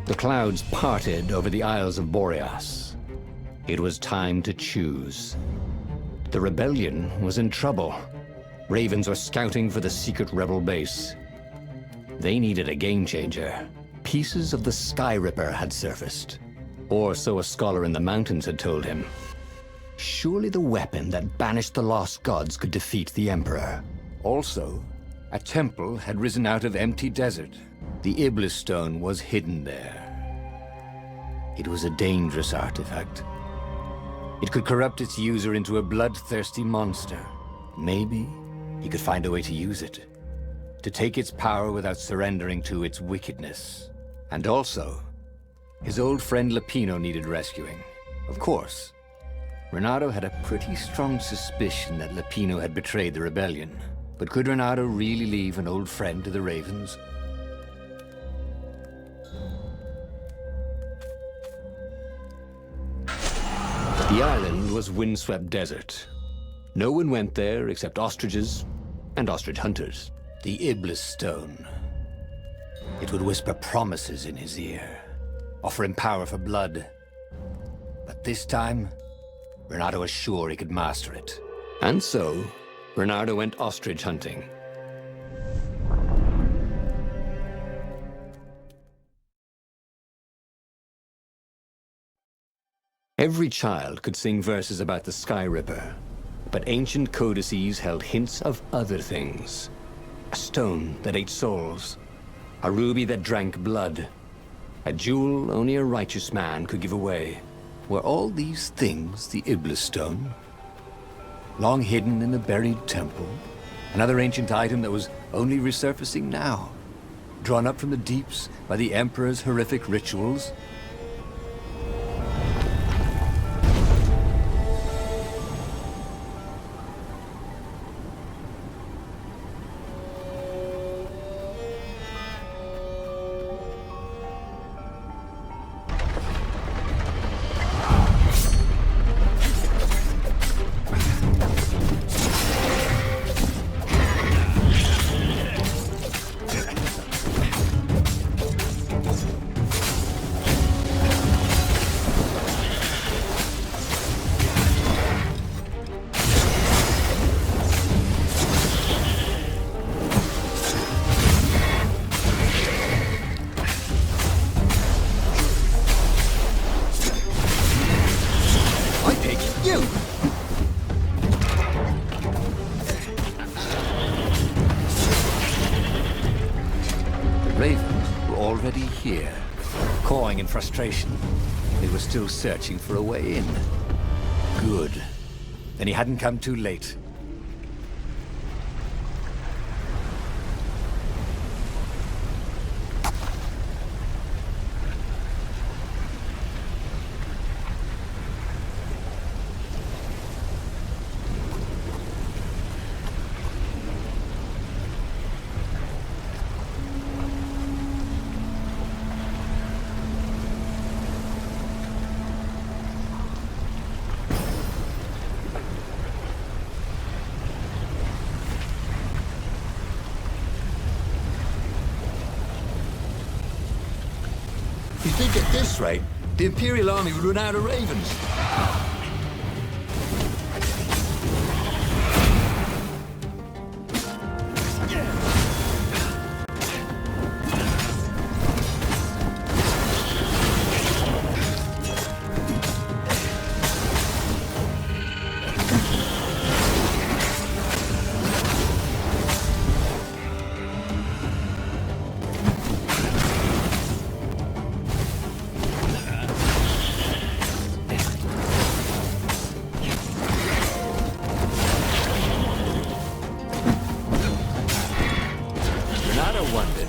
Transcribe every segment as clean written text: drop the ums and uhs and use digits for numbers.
The clouds parted over the Isles of Boreas. It was time to choose. The rebellion was in trouble. Ravens were scouting for the secret rebel base. They needed a game changer. Pieces of the Skyripper had surfaced. Or so a scholar in the mountains had told him. Surely the weapon that banished the lost gods could defeat the Emperor. Also, a temple had risen out of empty desert. The Iblis-Stone was hidden there. It was a dangerous artifact. It could corrupt its user into a bloodthirsty monster. Maybe he could find a way to use it. To take its power without surrendering to its wickedness. And also, his old friend Lapino needed rescuing. Of course, Renato had a pretty strong suspicion that Lapino had betrayed the rebellion. But could Renato really leave an old friend to the Ravens? The island was windswept desert. No one went there except ostriches and ostrich hunters. The Iblis-Stone. It would whisper promises in his ear, offer him power for blood. But this time, Renato was sure he could master it. And so, Renato went ostrich hunting. Every child could sing verses about the Skyripper, but ancient codices held hints of other things. A stone that ate souls, a ruby that drank blood, a jewel only a righteous man could give away. Were all these things the Iblis-Stone? Long hidden in a buried temple? Another ancient item that was only resurfacing now? Drawn up from the deeps by the Emperor's horrific rituals? In frustration, they were still searching for a way in. Good. Then he hadn't come too late. If they get this right, the Imperial army would run out of ravens.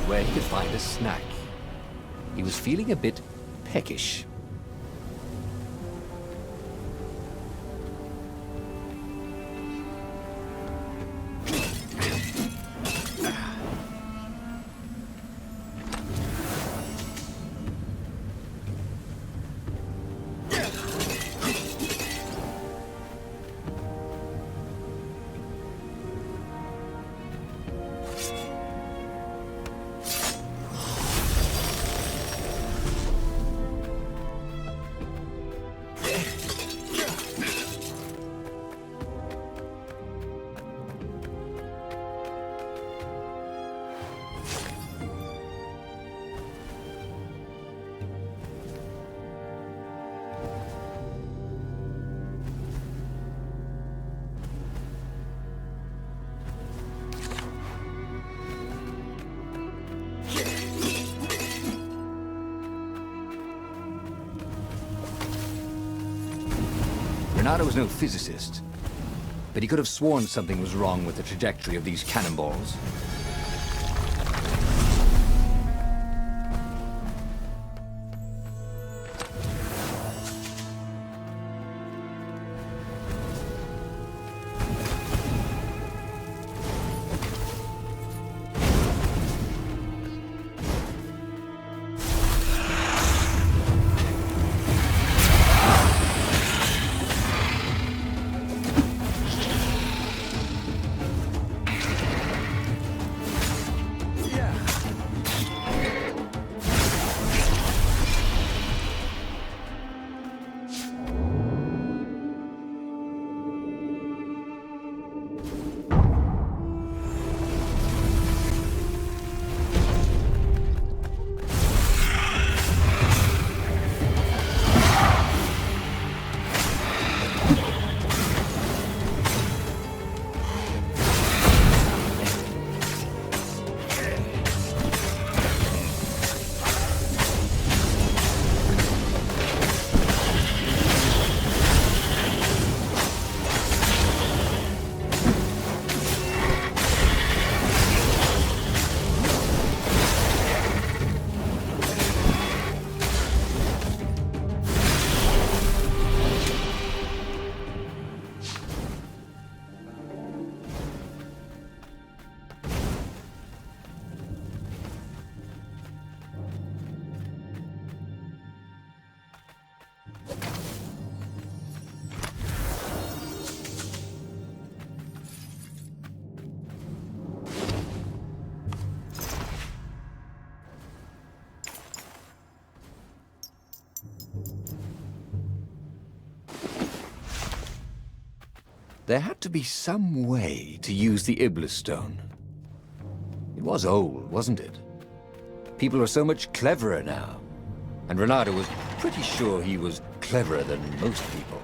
Where he could find a snack. He was feeling a bit peckish. Renato was no physicist, but he could have sworn something was wrong with the trajectory of these cannonballs. There had to be some way to use the Iblis-Stone. It was old, wasn't it? People are so much cleverer now. And Renato was pretty sure he was cleverer than most people.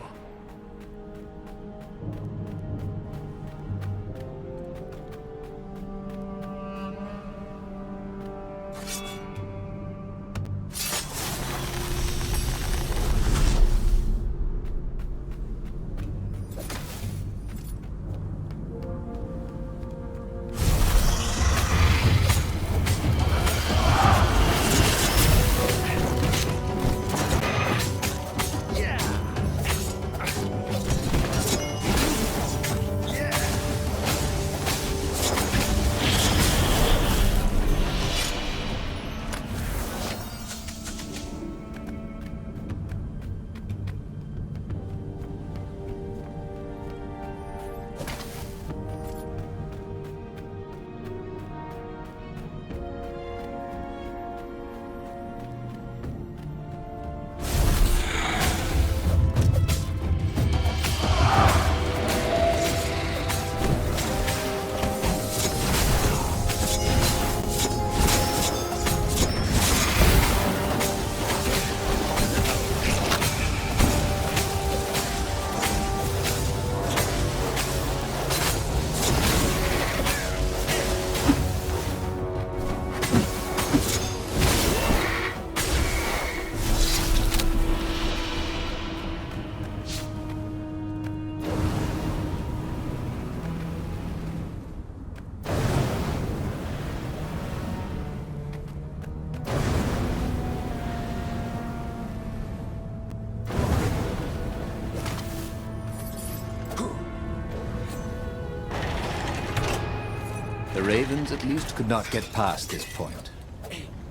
The Ravens at least could not get past this point.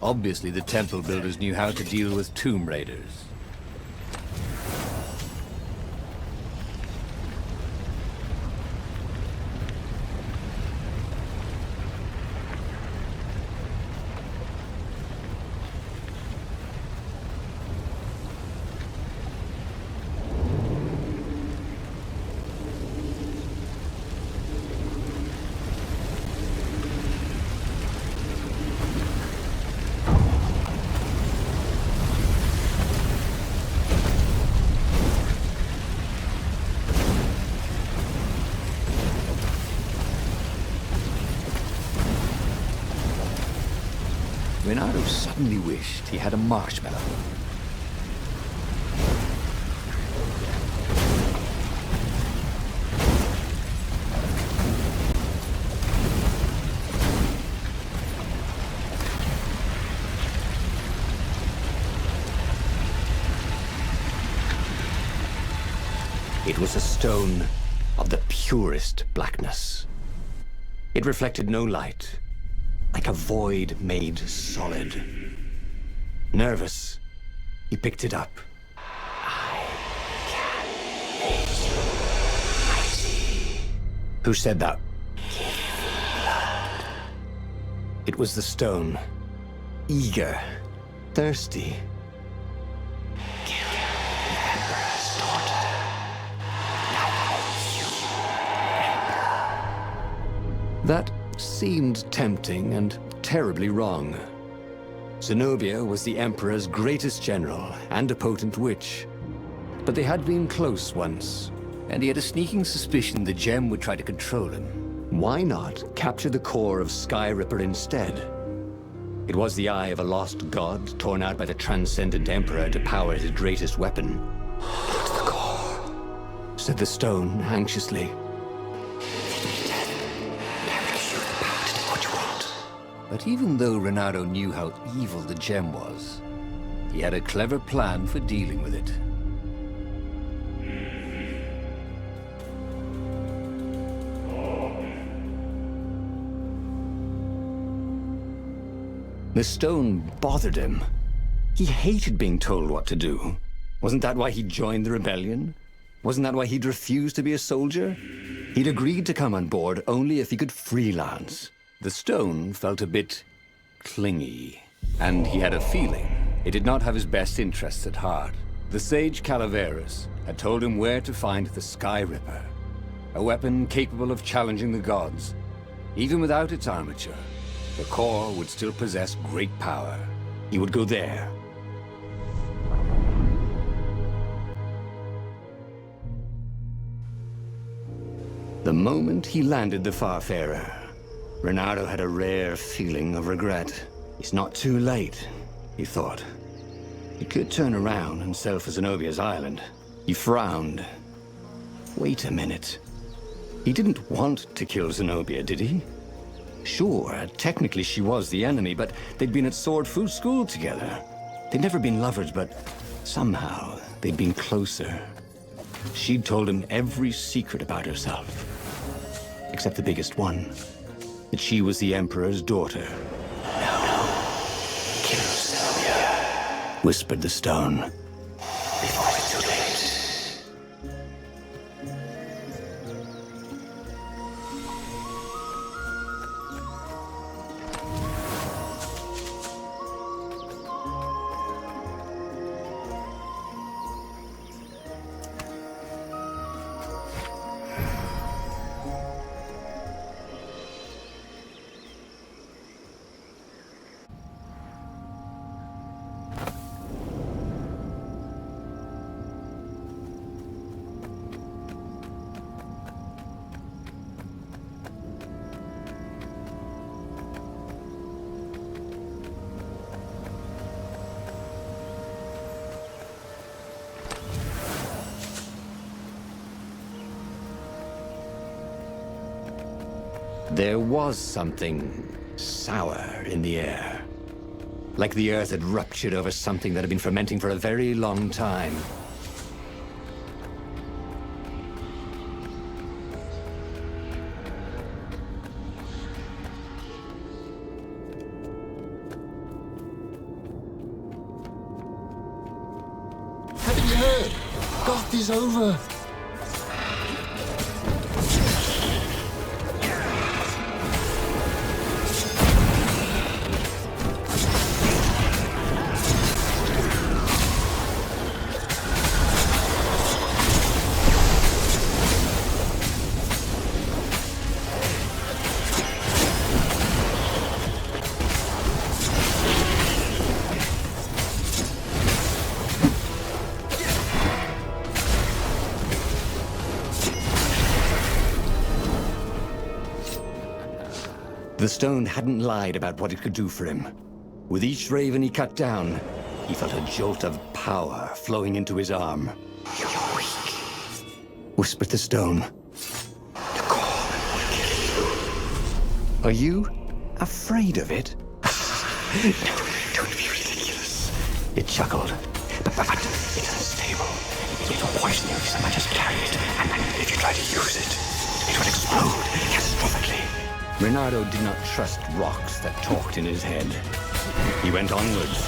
Obviously, the temple builders knew how to deal with tomb raiders. Renato suddenly wished he had a marshmallow. It was a stone of the purest blackness. It reflected no light, like a void made solid. Nervous, he picked it up. I can make you mighty. Who said that? Give me blood. It was the stone. Eager. Thirsty. Kill the Emperor's daughter. Now you Emperor. That seemed tempting and terribly wrong. Zenobia was the Emperor's greatest general and a potent witch. But they had been close once, and he had a sneaking suspicion the gem would try to control him. Why not capture the core of Skyripper instead? It was the eye of a lost god torn out by the transcendent Emperor to power his greatest weapon. "It's the core," said the stone anxiously. But even though Renato knew how evil the gem was, he had a clever plan for dealing with it. The stone bothered him. He hated being told what to do. Wasn't that why he joined the rebellion? Wasn't that why he'd refused to be a soldier? He'd agreed to come on board only if he could freelance. The stone felt a bit clingy, and he had a feeling it did not have his best interests at heart. The sage Calaveras had told him where to find the Skyripper, a weapon capable of challenging the gods. Even without its armature, the core would still possess great power. He would go there. The moment he landed the Farfarer, Renato had a rare feeling of regret. It's not too late, he thought. He could turn around and sail for Zenobia's island. He frowned. Wait a minute. He didn't want to kill Zenobia, did he? Sure, technically she was the enemy, but they'd been at Sword Food School together. They'd never been lovers, but somehow they'd been closer. She'd told him every secret about herself, except the biggest one. That she was the Emperor's daughter. No. Kill Zenobia, whispered the stone. Before it's too late. There was something sour in the air. Like the earth had ruptured over something that had been fermenting for a very long time. Haven't you heard? Goth is over. The stone hadn't lied about what it could do for him. With each raven he cut down, he felt a jolt of power flowing into his arm. "You're weak," whispered the stone. "The core will kill you." "Are you afraid of it?" "No, don't be ridiculous." It chuckled. But it's unstable. It will poison you if so much as carry it, and then if you try to use it, it will explode catastrophically. Renato did not trust rocks that talked in his head. He went onwards.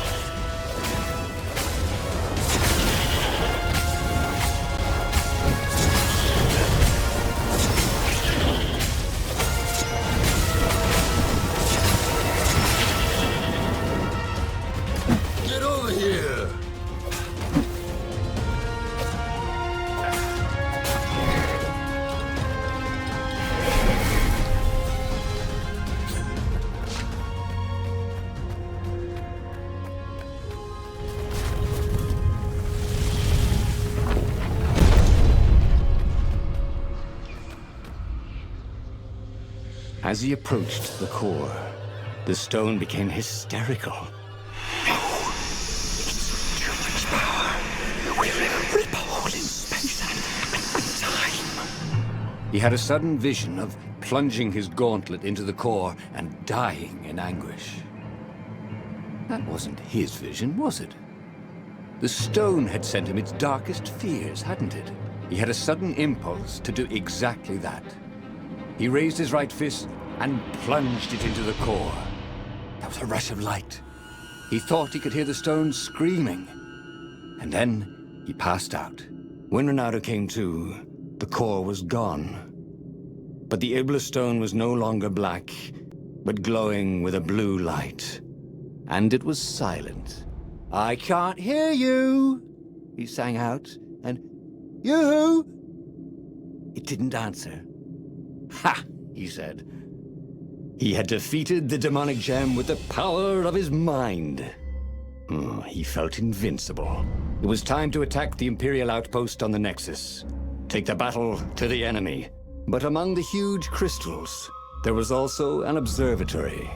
Get over here! As he approached the core, the stone became hysterical. He had a sudden vision of plunging his gauntlet into the core and dying in anguish. That wasn't his vision, was it? The stone had sent him its darkest fears, hadn't it? He had a sudden impulse to do exactly that. He raised his right fist and plunged it into the core. There was a rush of light. He thought he could hear the stone screaming. And then he passed out. When Renato came to, the core was gone. But the Iblis-Stone was no longer black, but glowing with a blue light. And it was silent. "I can't hear you," he sang out, and "You?" It didn't answer. "Ha!" he said. He had defeated the demonic gem with the power of his mind. He felt invincible. It was time to attack the Imperial outpost on the Nexus. Take the battle to the enemy. But among the huge crystals, there was also an observatory.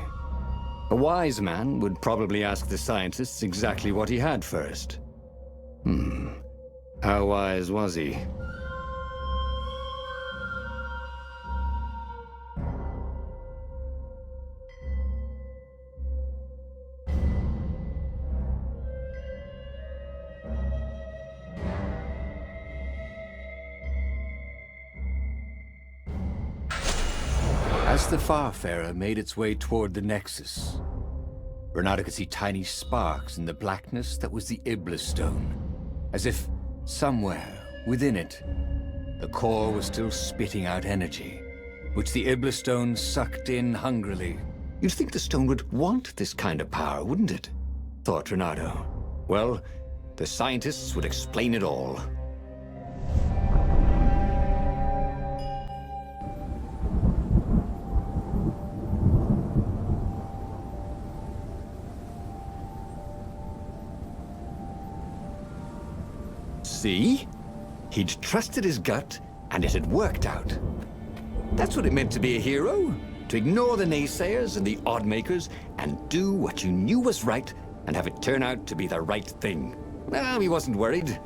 A wise man would probably ask the scientists exactly what he had first. How wise was he? As the Farfarer made its way toward the Nexus, Renato could see tiny sparks in the blackness that was the Iblis-Stone, as if somewhere within it, the core was still spitting out energy, which the Iblis-Stone sucked in hungrily. You'd think the stone would want this kind of power, wouldn't it? Thought Renato. Well, the scientists would explain it all. See? He'd trusted his gut, and it had worked out. That's what it meant to be a hero. To ignore the naysayers and the odd-makers, and do what you knew was right, and have it turn out to be the right thing. Well, he wasn't worried.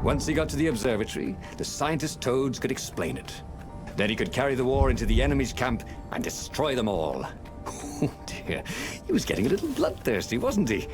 Once he got to the observatory, the scientist toads could explain it. Then he could carry the war into the enemy's camp and destroy them all. Oh dear, he was getting a little bloodthirsty, wasn't he?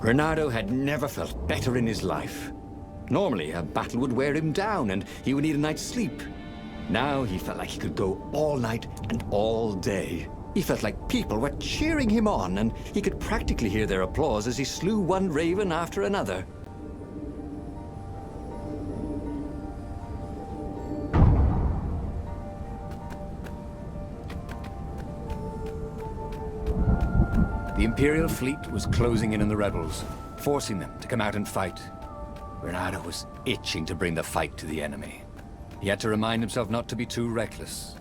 Reynardo had never felt better in his life. Normally, a battle would wear him down and he would need a night's sleep. Now he felt like he could go all night and all day. He felt like people were cheering him on, and he could practically hear their applause as he slew one raven after another. The Imperial fleet was closing in on the rebels, forcing them to come out and fight. Reynardo was itching to bring the fight to the enemy. He had to remind himself not to be too reckless.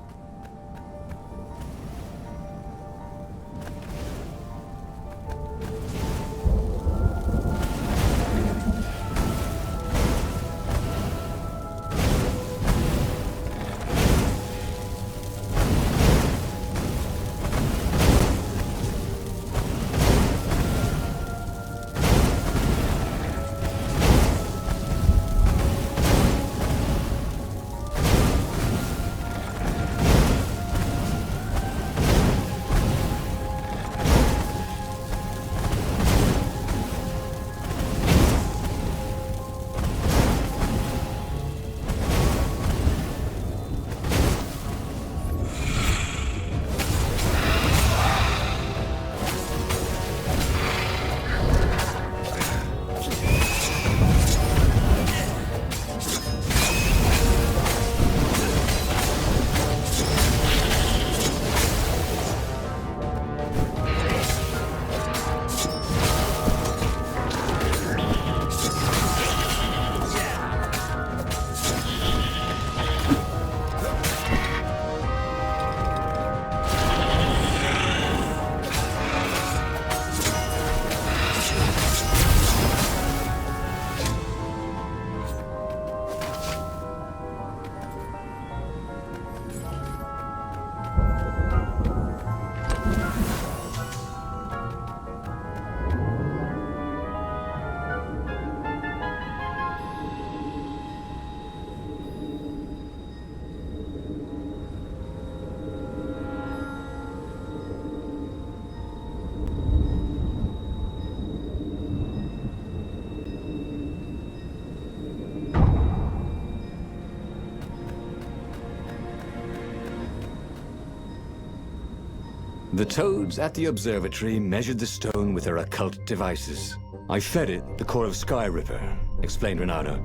The toads at the observatory measured the stone with their occult devices. I fed it the core of Skyripper, explained Reynardo.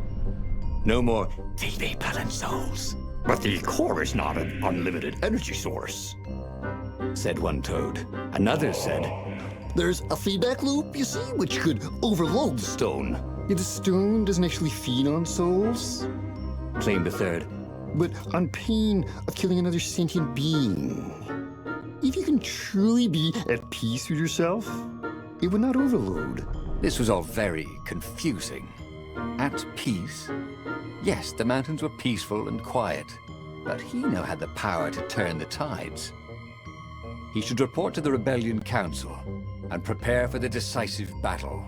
No more feed Palan souls. But the core is not an unlimited energy source, said one toad. Another said, There's a feedback loop, you see, which could overload the stone. Yeah, the stone doesn't actually feed on souls, claimed a third. but on pain of killing another sentient being. If you can truly be at peace with yourself, it would not overload. This was all very confusing. At peace? Yes, the mountains were peaceful and quiet, but he now had the power to turn the tides. He should report to the Rebellion Council and prepare for the decisive battle.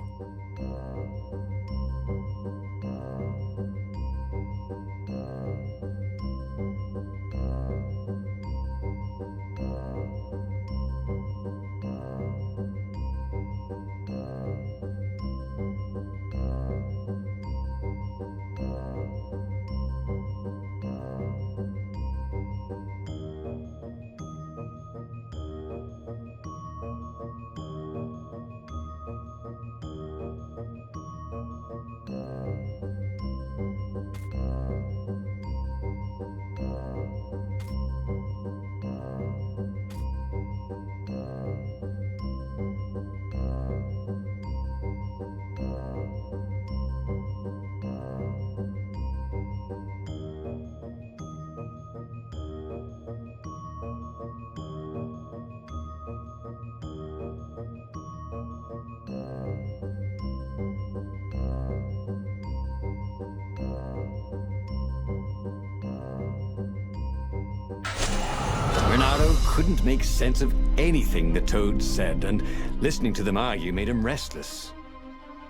Reynardo couldn't make sense of anything the toads said, and listening to them argue made him restless.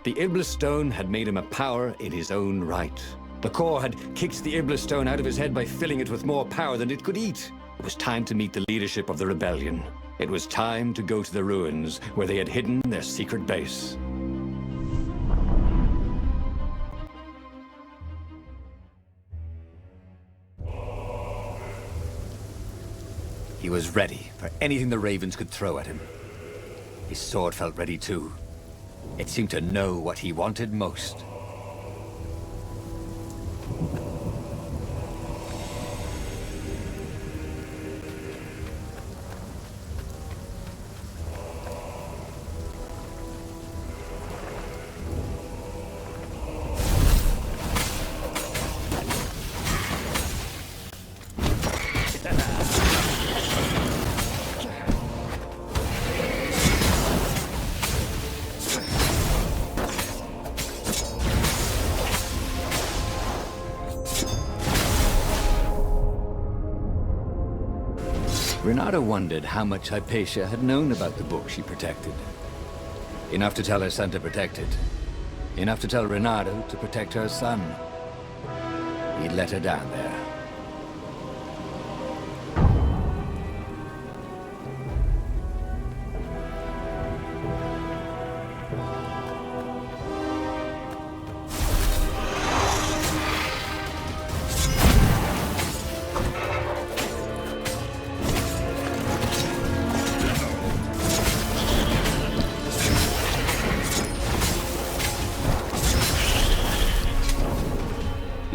The Iblis-Stone had made him a power in his own right. The core had kicked the Iblis-Stone out of his head by filling it with more power than it could eat. It was time to meet the leadership of the rebellion. It was time to go to the ruins where they had hidden their secret base. was ready for anything the ravens could throw at him. His sword felt ready too. It seemed to know what he wanted most. Renata wondered how much Hypatia had known about the book she protected. Enough to tell her son to protect it. Enough to tell Renata to protect her son. He'd let her down there.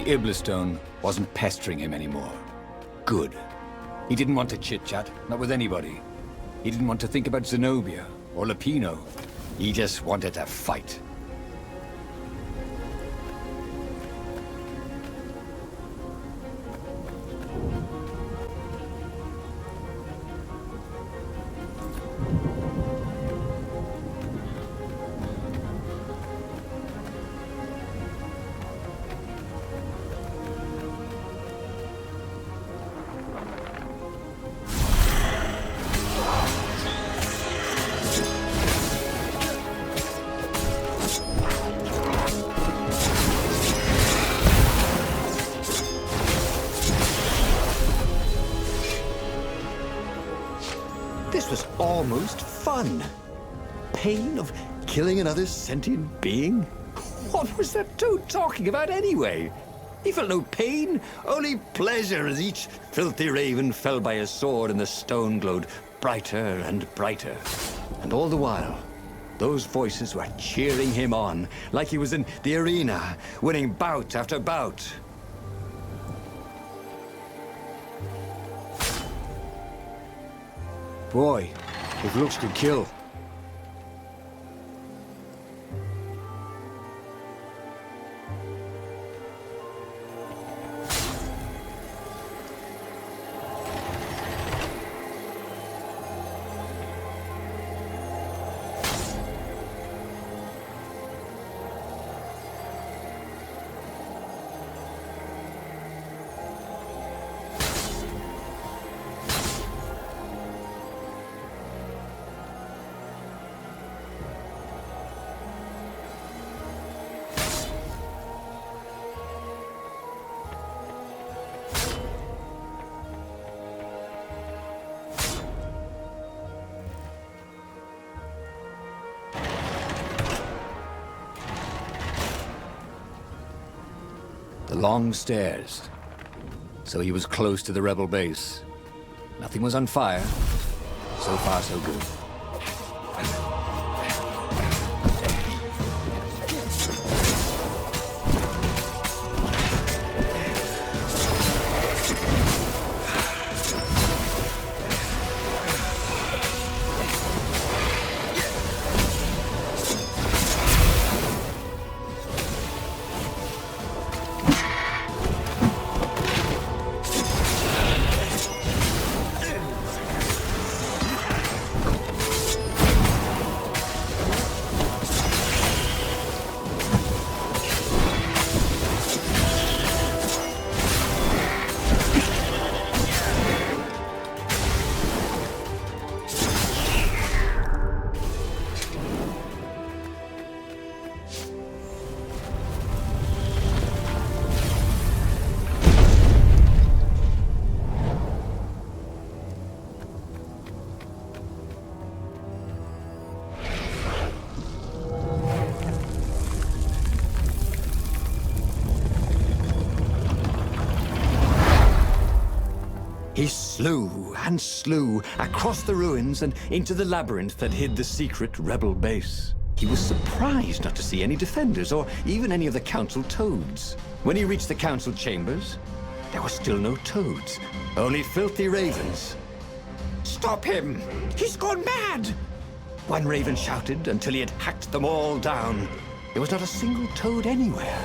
Iblis-Stein wasn't pestering him anymore. Good. He didn't want to chit-chat, not with anybody. He didn't want to think about Zenobia or Lapino. He just wanted to fight. This was almost fun. Pain of killing another sentient being? What was that toad talking about anyway? He felt no pain, only pleasure as each filthy raven fell by his sword and the stone glowed brighter and brighter. And all the while, those voices were cheering him on, like he was in the arena, winning bout after bout. Boy, if looks could kill. The long stairs. So he was close to the rebel base. Nothing was on fire. So far, so good. He slew and slew across the ruins and into the labyrinth that hid the secret rebel base. He was surprised not to see any defenders or even any of the council toads. When he reached the council chambers, there were still no toads, only filthy ravens. "Stop him! He's gone mad!" one raven shouted until he had hacked them all down. There was not a single toad anywhere.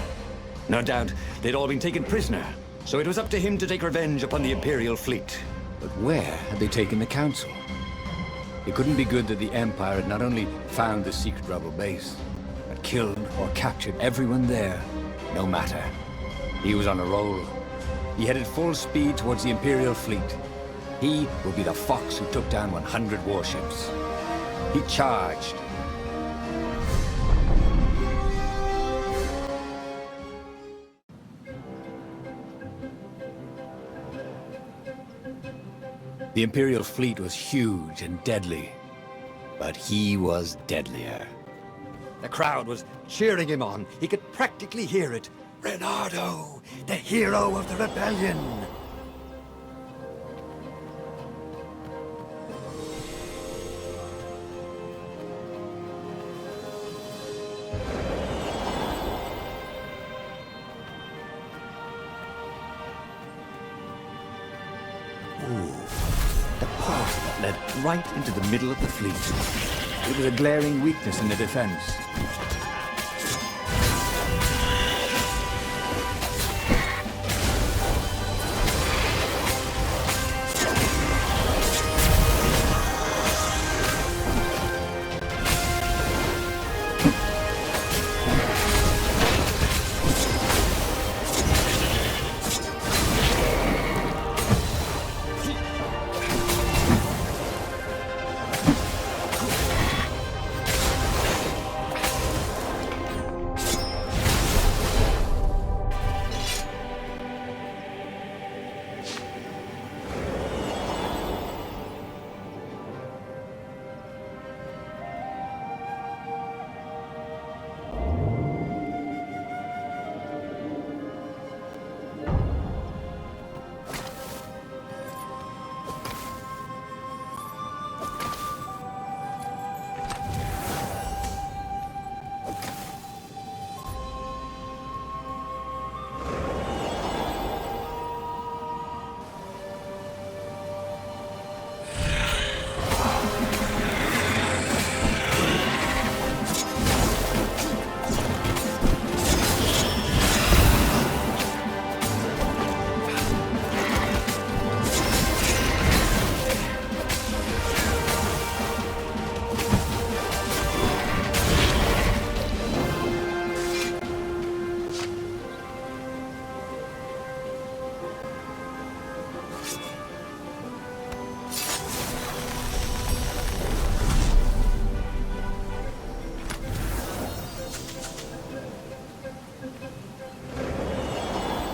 No doubt they'd all been taken prisoner, so it was up to him to take revenge upon the Imperial fleet. But where had they taken the council? It couldn't be good that the Empire had not only found the secret rebel base, but killed or captured everyone there. No matter. He was on a roll. He headed full speed towards the Imperial fleet. He would be the fox who took down 100 warships. He charged. The Imperial fleet was huge and deadly, but he was deadlier. The crowd was cheering him on. He could practically hear it. Reynardo, the hero of the rebellion. Led right into the middle of the fleet. It was a glaring weakness in the defense.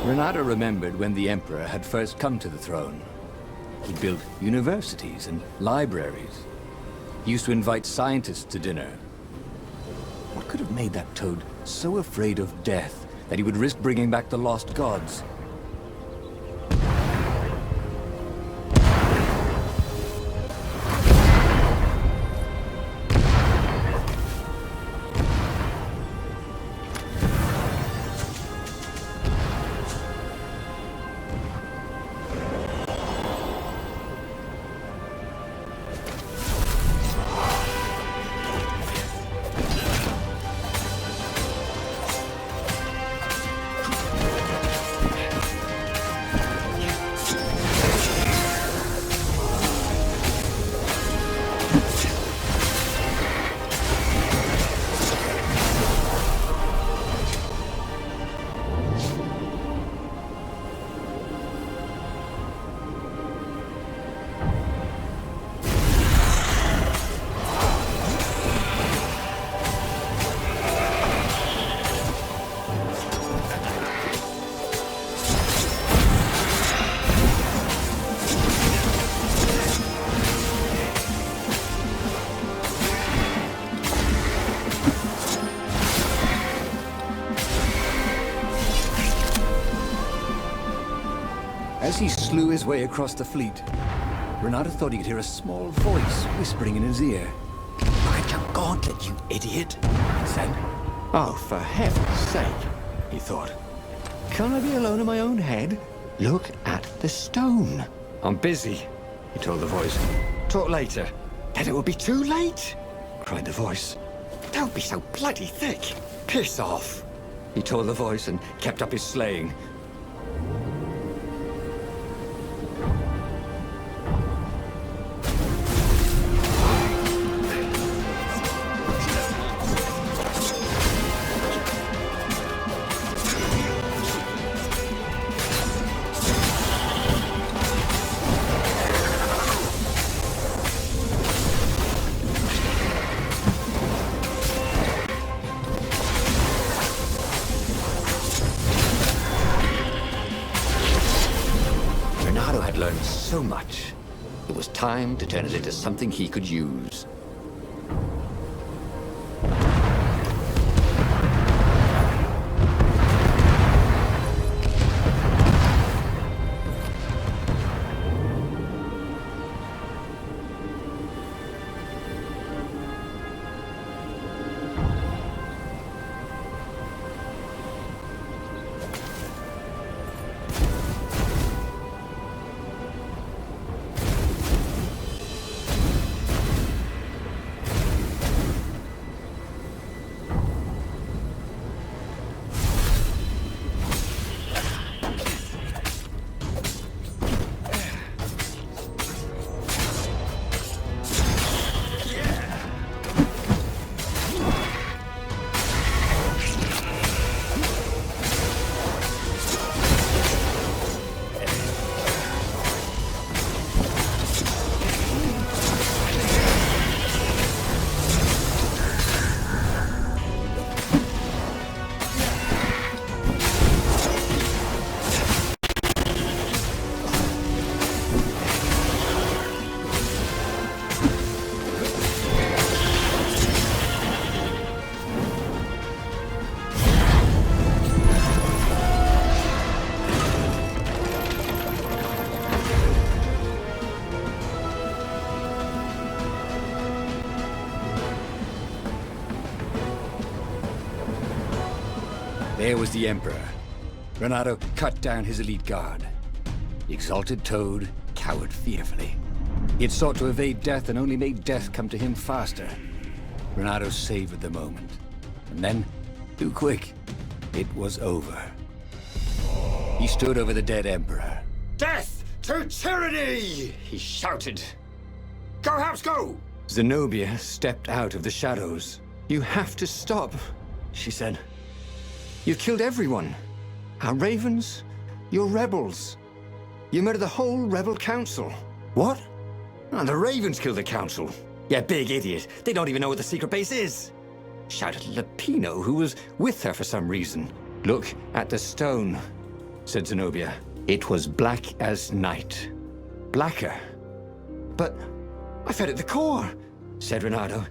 Reynardo remembered when the Emperor had first come to the throne. He built universities and libraries. He used to invite scientists to dinner. What could have made that toad so afraid of death that he would risk bringing back the lost gods? As he slew his way across the fleet, Renato thought he could hear a small voice whispering in his ear. Look at your gauntlet, you idiot, it said. Oh, for heaven's sake, he thought. Can't I be alone in my own head? Look at the stone. I'm busy, he told the voice. Talk later. Then it will be too late, cried the voice. Don't be so bloody thick. Piss off, he told the voice and kept up his slaying. So much. It was time to turn it into something he could use. There was the Emperor. Renato cut down his elite guard. The exalted toad cowered fearfully. He had sought to evade death and only made death come to him faster. Renato savored the moment. And then, too quick, it was over. He stood over the dead Emperor. Death to tyranny! He shouted. Go, House, go! Zenobia stepped out of the shadows. You have to stop, she said. You've killed everyone. Our ravens, your rebels. You murdered the whole rebel council. What? Oh, the ravens killed the council. You big idiot. They don't even know what the secret base is. Shouted Lapino, who was with her for some reason. Look at the stone, said Zenobia. It was black as night. Blacker. But I fed it the core, said Renato.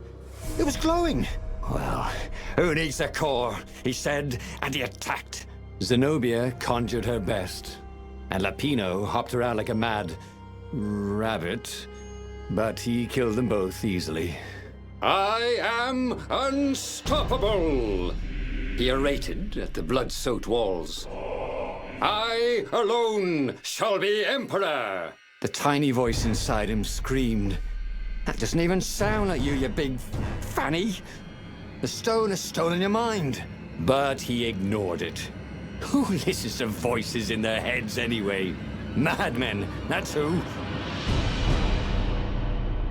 It was glowing. Well, who needs a core? He said, and he attacked. Zenobia conjured her best, and Lapino hopped around like a mad rabbit, but he killed them both easily. I am unstoppable, he orated at the blood-soaked walls. I alone shall be emperor. The tiny voice inside him screamed. That doesn't even sound like you, you big fanny. The stone has stolen your mind. But he ignored it. Who listens to voices in their heads anyway? Madmen, that's who.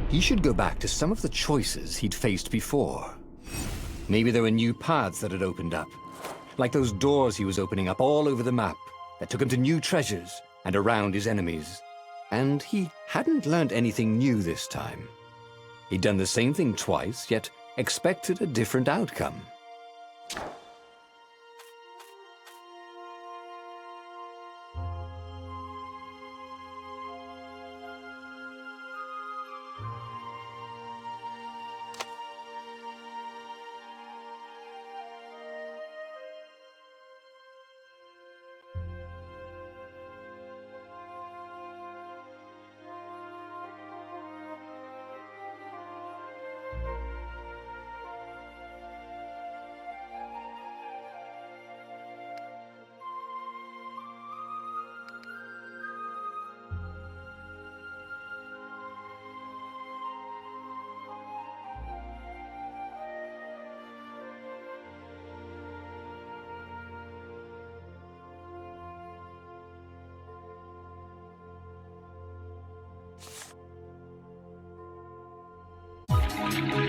He should go back to some of the choices he'd faced before. Maybe there were new paths that had opened up. Like those doors he was opening up all over the map that took him to new treasures and around his enemies. And he hadn't learned anything new this time. He'd done the same thing twice, yet expected a different outcome. Thank you.